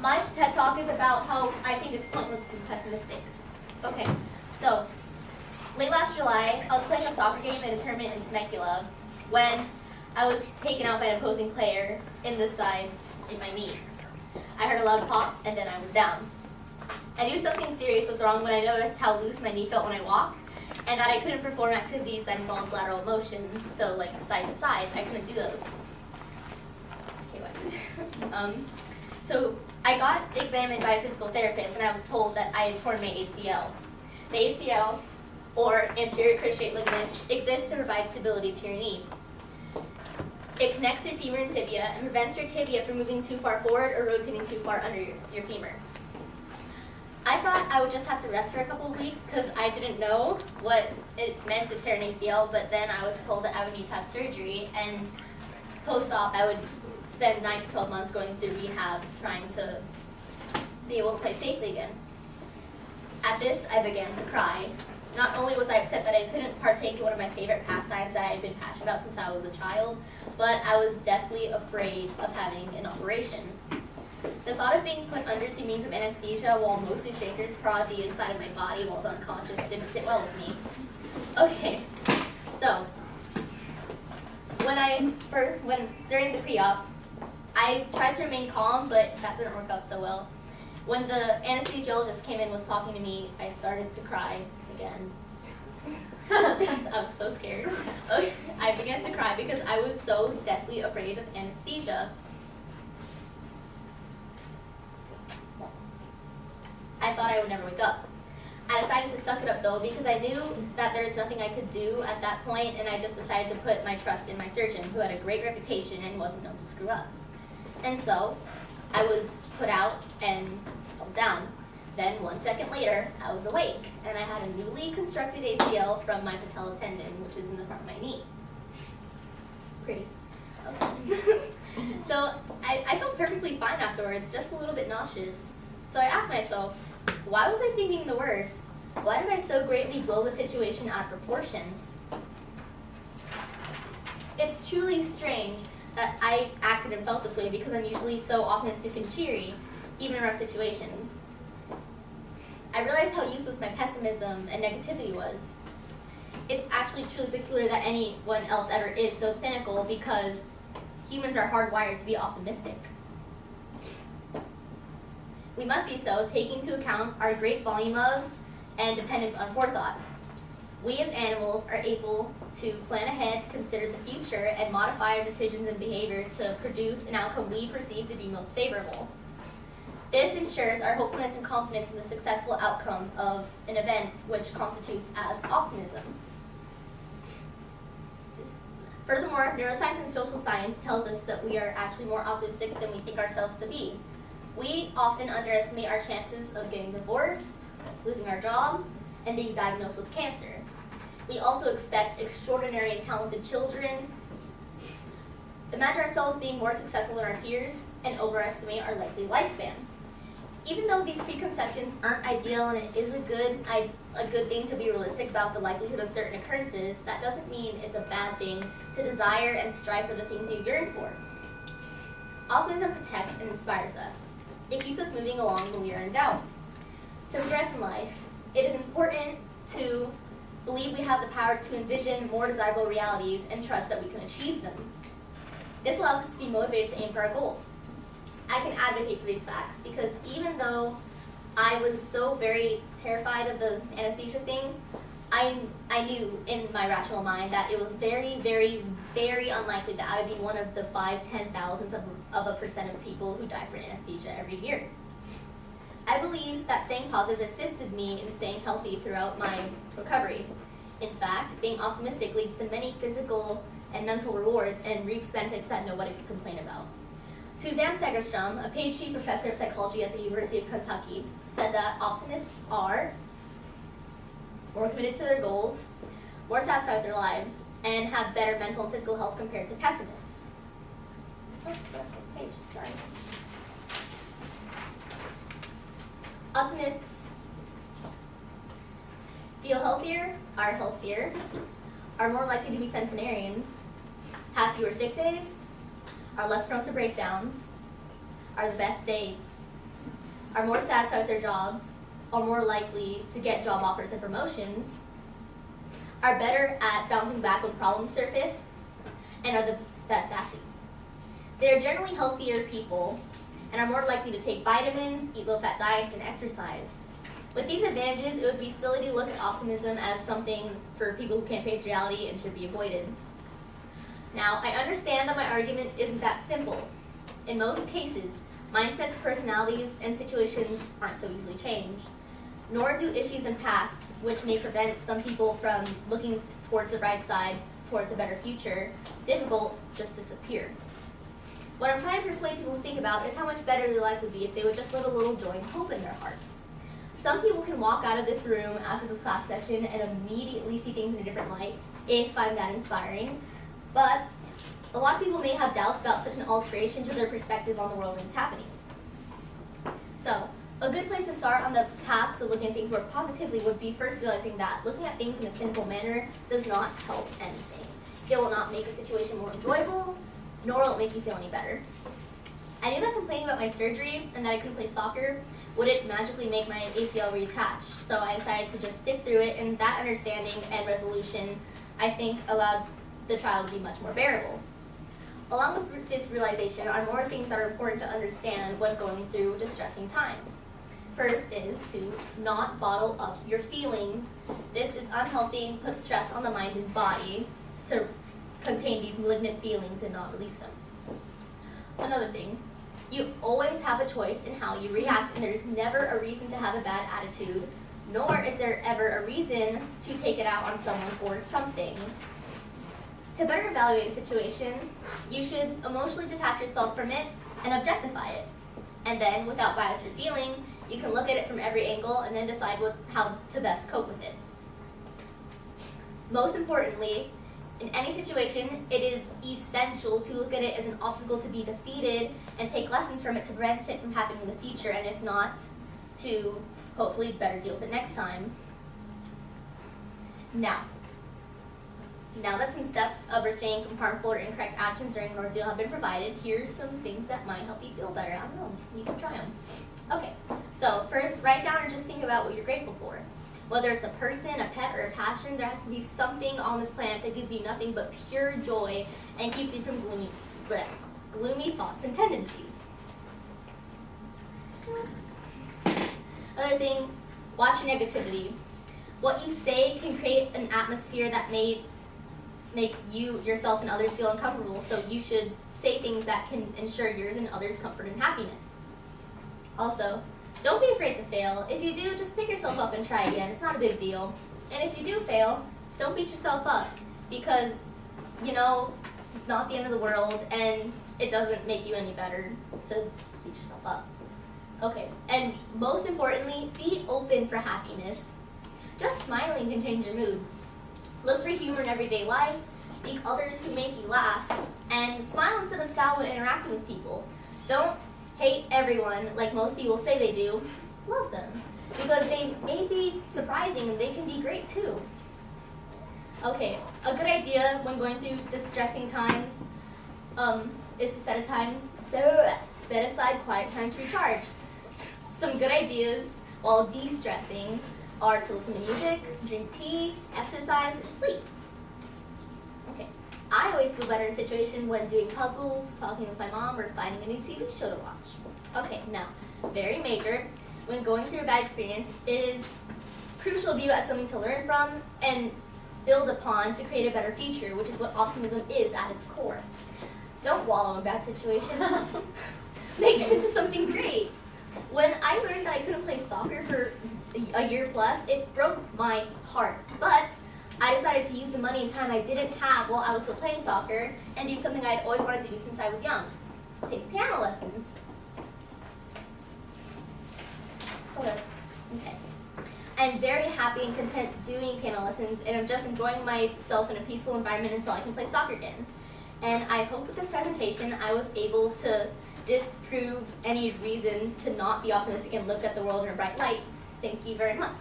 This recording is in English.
My TED Talk is about how I think it's pointless to be pessimistic. Okay, so late last July, I was playing a soccer game in a tournament in Temecula when I was taken out by an opposing player in the side in my knee. I heard a loud pop and then I was down. I knew something serious was wrong when I noticed how loose my knee felt when I walked and that I couldn't perform activities that involved lateral motion, so like side to side, I couldn't do those. Okay, so I got examined by a physical therapist and I was told that I had torn my ACL. The ACL, or anterior cruciate ligament, exists to provide stability to your knee. It connects your femur and tibia and prevents your tibia from moving too far forward or rotating too far under your femur. I thought I would just have to rest for a couple of weeks because I didn't know what it meant to tear an ACL, but then I was told that I would need to have surgery, and post-op I would spend 9 to 12 months going through rehab trying to be able to play safely again. At this, I began to cry. Not only was I upset that I couldn't partake in one of my favorite pastimes that I had been passionate about since I was a child, but I was deathly afraid of having an operation. The thought of being put under through means of anesthesia while mostly strangers prod the inside of my body while I was unconscious didn't sit well with me. Okay, so during the pre-op, I tried to remain calm, but that didn't work out so well. When the anesthesiologist came in and was talking to me, I started to cry again. I was so scared. I began to cry because I was so deathly afraid of anesthesia. I thought I would never wake up. I decided to suck it up though because I knew that there was nothing I could do at that point, and I just decided to put my trust in my surgeon, who had a great reputation and wasn't known to screw up. And so I was put out and I was down. Then 1 second later, I was awake, and I had a newly constructed ACL from my patella tendon, which is in the front of my knee. Pretty. Okay. So I felt perfectly fine afterwards, just a little bit nauseous. So I asked myself, why was I thinking the worst? Why did I so greatly blow the situation out of proportion? It's truly strange that I acted and felt this way because I'm usually so optimistic and cheery, even in rough situations. I realized how useless my pessimism and negativity was. It's actually truly peculiar that anyone else ever is so cynical because humans are hardwired to be optimistic. We must be so, taking into account our great volume of and dependence on forethought. We as animals are able to plan ahead, consider the future, and modify our decisions and behavior to produce an outcome we perceive to be most favorable. This ensures our hopefulness and confidence in the successful outcome of an event, which constitutes as optimism. Furthermore, neuroscience and social science tells us that we are actually more optimistic than we think ourselves to be. We often underestimate our chances of getting divorced, losing our job, and being diagnosed with cancer. We also expect extraordinary and talented children, imagine ourselves being more successful than our peers, and overestimate our likely lifespan. Even though these preconceptions aren't ideal and it is a good thing to be realistic about the likelihood of certain occurrences, that doesn't mean it's a bad thing to desire and strive for the things you yearn for. Optimism protects and inspires us. It keeps us moving along when we are in doubt. To progress in life, it is important to believe we have the power to envision more desirable realities and trust that we can achieve them. This allows us to be motivated to aim for our goals. I can advocate for these facts because even though I was so very terrified of the anesthesia thing, I knew in my rational mind that it was very, very, very unlikely that I would be one of the 5-10,000 of a percent of people who die from anesthesia every year. I believe that staying positive assisted me in staying healthy throughout my recovery. In fact, being optimistic leads to many physical and mental rewards and reaps benefits that nobody can complain about. Suzanne Segerstrom, a PhD professor of psychology at the University of Kentucky, said that optimists are more committed to their goals, more satisfied with their lives, and have better mental and physical health compared to pessimists. Oh, that's my page, sorry. Optimists feel healthier, are more likely to be centenarians, have fewer sick days, are less prone to breakdowns, are the best dates, are more satisfied with their jobs, are more likely to get job offers and promotions, are better at bouncing back when problems surface, and are the best athletes. They are generally healthier people and are more likely to take vitamins, eat low-fat diets, and exercise. With these advantages, it would be silly to look at optimism as something for people who can't face reality and should be avoided. Now, I understand that my argument isn't that simple. In most cases, mindsets, personalities, and situations aren't so easily changed, nor do issues and pasts, which may prevent some people from looking towards the bright side, towards a better future, difficult, just disappear. What I'm trying to persuade people to think about is how much better their lives would be if they would just let a little joy and hope in their hearts. Some people can walk out of this room after this class session and immediately see things in a different light, if I'm that inspiring, but a lot of people may have doubts about such an alteration to their perspective on the world and its happenings. So, a good place to start on the path to looking at things more positively would be first realizing that looking at things in a cynical manner does not help anything. It will not make a situation more enjoyable, nor will it make you feel any better. I knew that complaining about my surgery and that I couldn't play soccer wouldn't magically make my ACL reattach, so I decided to just stick through it, and that understanding and resolution, I think, allowed the trial to be much more bearable. Along with this realization are more things that are important to understand when going through distressing times. First is to not bottle up your feelings. This is unhealthy and puts stress on the mind and body to contain these malignant feelings and not release them. Another thing, you always have a choice in how you react, and there's never a reason to have a bad attitude, nor is there ever a reason to take it out on someone or something. To better evaluate a situation, you should emotionally detach yourself from it and objectify it. And then, without bias or feeling, you can look at it from every angle and then decide how to best cope with it. Most importantly, in any situation, it is essential to look at it as an obstacle to be defeated and take lessons from it to prevent it from happening in the future, and if not, to hopefully better deal with it next time. Now that some steps of restraining from harmful or incorrect actions during an ordeal have been provided, here's some things that might help you feel better. I don't know, you can try them. Okay, so first, write down or just think about what you're grateful for. Whether it's a person, a pet, or a passion, there has to be something on this planet that gives you nothing but pure joy and keeps you from gloomy thoughts and tendencies. Another thing, watch your negativity. What you say can create an atmosphere that may make you, yourself, and others feel uncomfortable, so you should say things that can ensure yours and others' comfort and happiness. Also, don't be afraid to fail. If you do, just pick yourself up and try again. It's not a big deal. And if you do fail, don't beat yourself up, because, it's not the end of the world, and it doesn't make you any better to beat yourself up. Okay, and most importantly, be open for happiness. Just smiling can change your mood. Look for humor in everyday life, seek others who make you laugh, and smile instead of scowl when interacting with people. Don't hate everyone like most people say they do. Love them, because they may be surprising and they can be great too. Okay, a good idea when going through distressing times is to set aside quiet times to recharge. Some good ideas while de-stressing are to listen to music, drink tea, exercise, or sleep. Okay, I always feel better in a situation when doing puzzles, talking with my mom, or finding a new TV show to watch. Okay, now, very major, when going through a bad experience, it is crucial to view it as something to learn from and build upon to create a better future, which is what optimism is at its core. Don't wallow in bad situations. Make it into something great. When I learned that I couldn't play soccer for a year plus, it broke my heart. But I decided to use the money and time I didn't have while I was still playing soccer and do something I'd always wanted to do since I was young. Take piano lessons. Hold up. Okay. I'm very happy and content doing piano lessons, and I'm just enjoying myself in a peaceful environment until I can play soccer again. And I hope with this presentation I was able to disprove any reason to not be optimistic and look at the world in a bright light. Thank you very much.